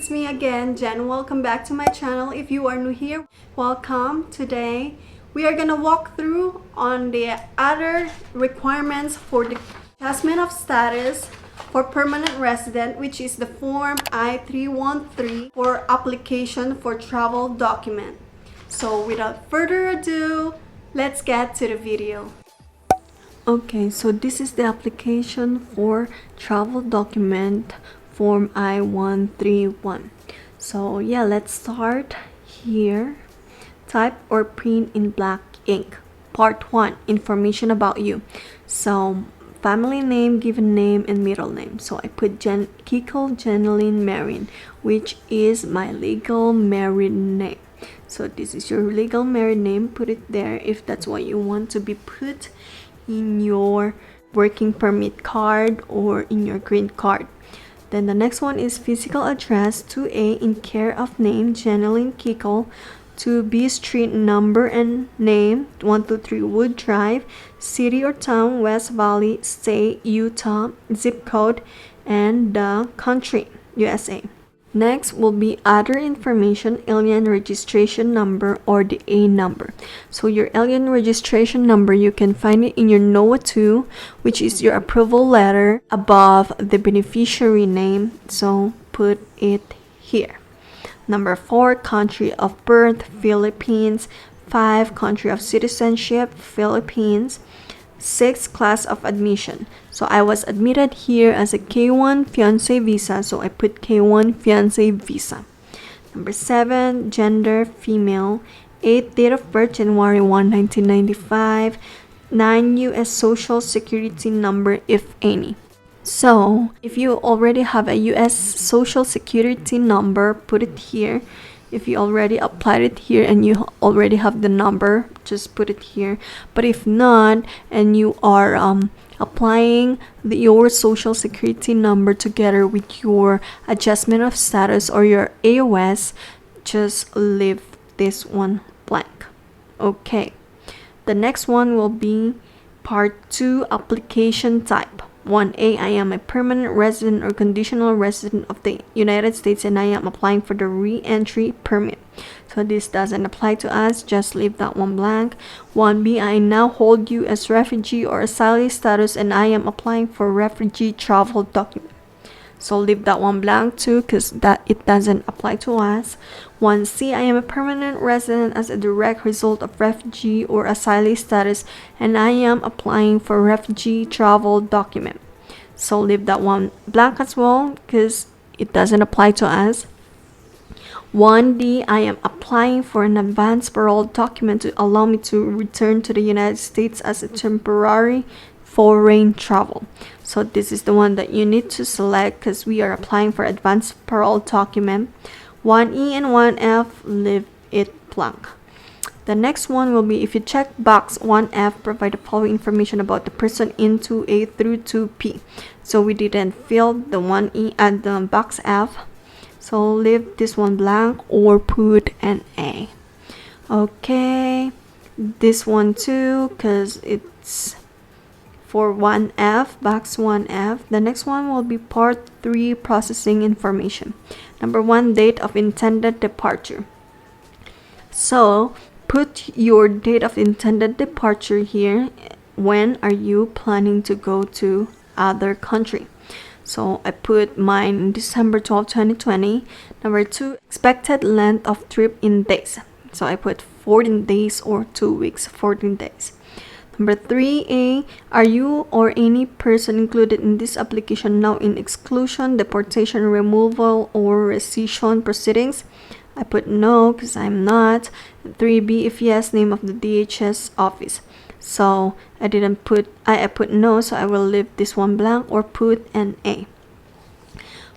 it's me again, Jen. Welcome back to my channel. If you are new here, welcome. Today we are gonna walk through on the other requirements for the adjustment of status for permanent resident, which is the form I-131 for application for travel document. So without further ado, let's get to the video. Okay, so this is the application for travel document form I-131. So yeah, let's start here. Type or print in black ink. Part 1, information about you. So family name, given name, and middle name. So I put Kiko Jeneline Marin, which is my legal married name. So this is your legal married name. Put it there if that's what you want to be put in your working permit card or in your green card. Then the next one is physical address. 2A, in care of name Jeneline Kiko. 2B, street number and name 123 Wood Drive, city or town West Valley, state Utah, zip code, and the country USA. Next will be other information, alien registration number or the A number. So your alien registration number, you can find it in your NOAA 2, which is your approval letter above the beneficiary name. So put it here. Number 4, country of birth, Philippines. 5, country of citizenship, Philippines. 6, class of admission. So I was admitted here as a K1 Fiance Visa, so I put K1 Fiance Visa. Number 7, gender, female. 8, date of birth, January 1, 1995. 9, U.S. social security number, if any. So if you already have a U.S. social security number, put it here. If you already applied it here and you already have the number, just put it here. But if not, and you are applying your social security number together with your adjustment of status or your AOS, just leave this one blank. Okay, the next one will be part 2, application type. 1A, I am a permanent resident or conditional resident of the United States and I am applying for the re-entry permit. So this doesn't apply to us, just leave that one blank. 1B, I now hold U.S. refugee or asylee status and I am applying for refugee travel document. So leave that one blank too, because it doesn't apply to us. 1C, I am a permanent resident as a direct result of refugee or asylee status and I am applying for refugee travel document. So leave that one blank as well, because it doesn't apply to us. 1D, I am applying for an advance parole document to allow me to return to the United States as a temporary foreign travel. So this is the one that you need to select because we are applying for advance parole document. 1E and 1F, leave it blank. The next one will be if you check box 1F, provide the following information about the person in 2A through 2P. So we didn't fill the 1E at the box F, so leave this one blank or put an A. Okay, this one too, because it's for 1F, box 1F. The next one will be part 3, processing information. Number 1, date of intended departure. So put your date of intended departure here. When are you planning to go to other country? So I put mine in December 12, 2020. Number 2, expected length of trip in days. So I put 14 days or 2 weeks, 14 days. Number 3A, are you or any person included in this application now in exclusion, deportation, removal, or rescission proceedings? I put no because I'm not. 3B, if yes, name of the DHS office. So I put no, so I will leave this one blank or put an A.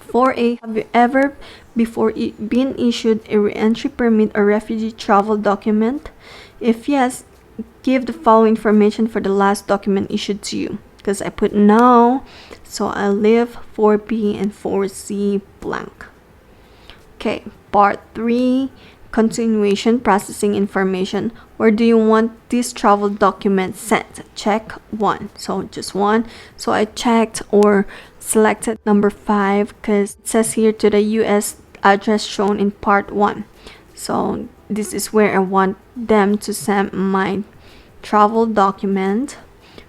4A, have you ever before been issued a re-entry permit or refugee travel document? If yes, give the following information for the last document issued to you, because I put no, so I'll leave 4B and 4C blank. Okay, part 3, continuation, processing information. Where do you want this travel document sent? Check 1, so just 1. So I checked or selected number 5 because it says here to the U.S. address shown in part 1. So this is where I want them to send my travel document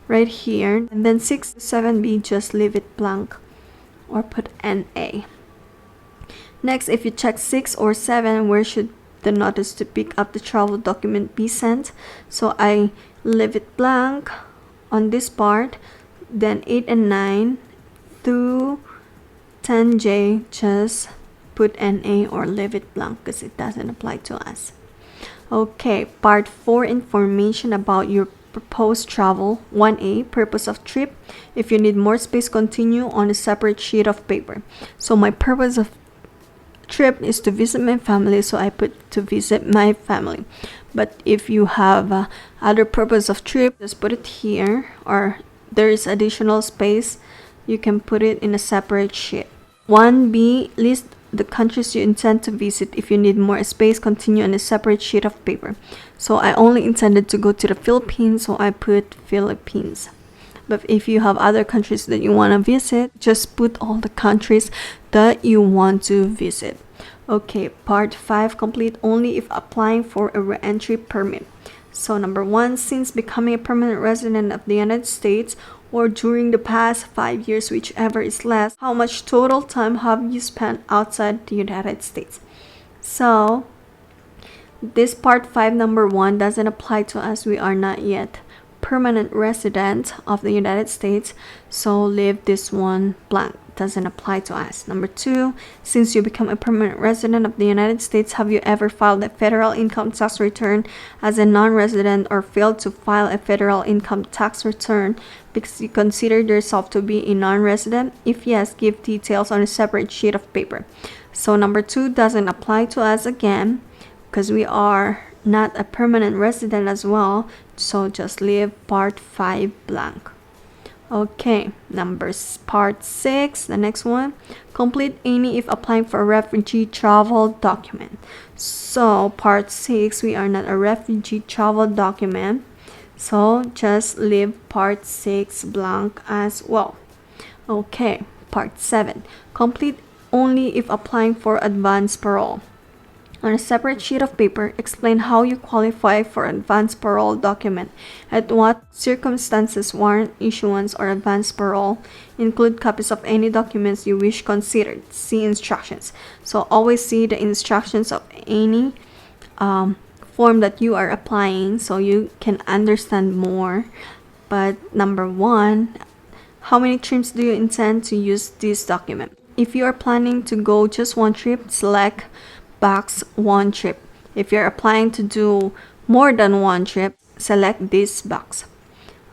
right here. And then 6 to 7B, just leave it blank or put NA. Next, if you check 6 or 7, where should the notice to pick up the travel document be sent? So I leave it blank on this part. Then 8 and 9 through 10J, just put NA or leave it blank because it doesn't apply to us. Okay, part 4, information about your proposed travel. 1A, purpose of trip. If you need more space, continue on a separate sheet of paper. So my purpose of trip is to visit my family, so I put to visit my family. But if you have other purpose of trip, just put it here, or there is additional space, you can put it in a separate sheet. 1B, list the countries you intend to visit. If you need more space, continue on a separate sheet of paper. So I only intended to go to the Philippines, so I put Philippines. But if you have other countries that you want to visit, just put all the countries that you want to visit. Okay, part 5, complete only if applying for a re-entry permit. So number 1, since becoming a permanent resident of the United States or during the past 5 years, whichever is less, how much total time have you spent outside the United States? So this part 5, number 1, doesn't apply to us. We are not yet permanent resident of the United States, so leave this one blank. Doesn't apply to us. Number 2, since you become a permanent resident of the United States, have you ever filed a federal income tax return as a non-resident or failed to file a federal income tax return because you considered yourself to be a non-resident? If yes, give details on a separate sheet of paper. So number 2 doesn't apply to us again because we are not a permanent resident as well, so just leave part 5 blank. Okay, part 6, the next one, complete any if applying for a refugee travel document. So part 6, we are not a refugee travel document, so just leave part 6 blank as well. Okay, part 7, complete only if applying for advance parole. On a separate sheet of paper, explain how you qualify for advance parole document, at what circumstances warrant issuance or advance parole, include copies of any documents you wish considered, see instructions. So always see the instructions of any form that you are applying so you can understand more. But number 1, how many trips do you intend to use this document? If you are planning to go just one trip, select box 1 trip. If you're applying to do more than one trip, select this box.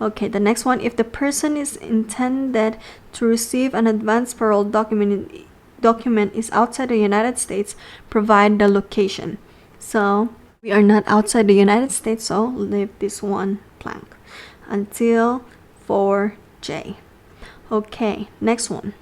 Okay, the next one, if the person is intended to receive an advance parole document is outside the United States, provide the location. So we are not outside the United States, so leave this one blank until 4J. Okay, next one,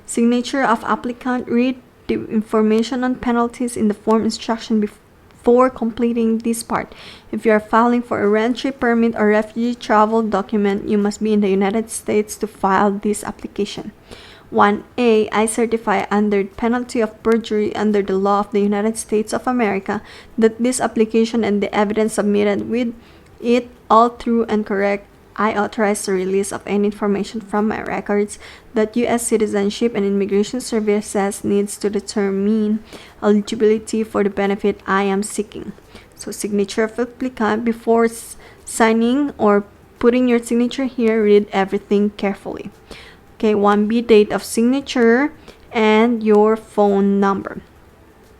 signature of applicant. Read the information on penalties in the form instruction before completing this part. If you are filing for a re-entry permit or refugee travel document, you must be in the United States to file this application. 1A, I certify under penalty of perjury under the law of the United States of America that this application and the evidence submitted with it all true and correct. I authorize the release of any information from my records that U.S. Citizenship and Immigration Services needs to determine eligibility for the benefit I am seeking. So signature of applicant. Before signing or putting your signature here, read everything carefully. Okay, 1B, date of signature and your phone number.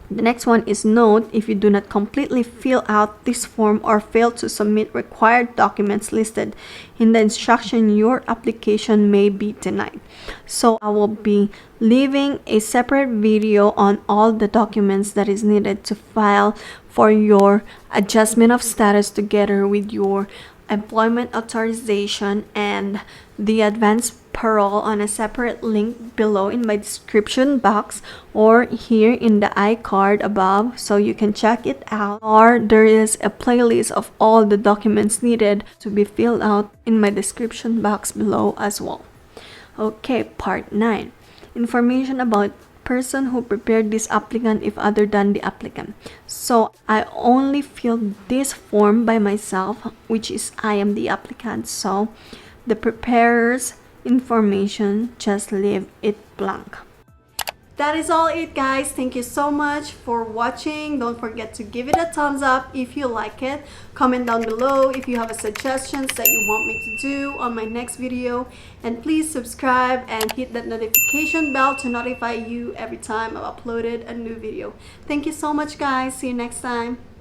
The next one is note, if you do not completely fill out this form or fail to submit required documents listed in the instruction, your application may be denied. So I will be leaving a separate video on all the documents that is needed to file for your adjustment of status together with your employment authorization and the advance parole on a separate link below in my description box or here in the iCard above, so you can check it out, or there is a playlist of all the documents needed to be filled out in my description box below as well. Okay, part 9, information about person who prepared this applicant if other than the applicant. So I only filled this form by myself, which is I am the applicant. So the preparer's information, just leave it blank. That is all it, guys. Thank you so much for watching. Don't forget to give it a thumbs up if you like it. Comment down below if you have suggestions that you want me to do on my next video. And please subscribe and hit that notification bell to notify you every time I've uploaded a new video. Thank you so much, guys. See you next time.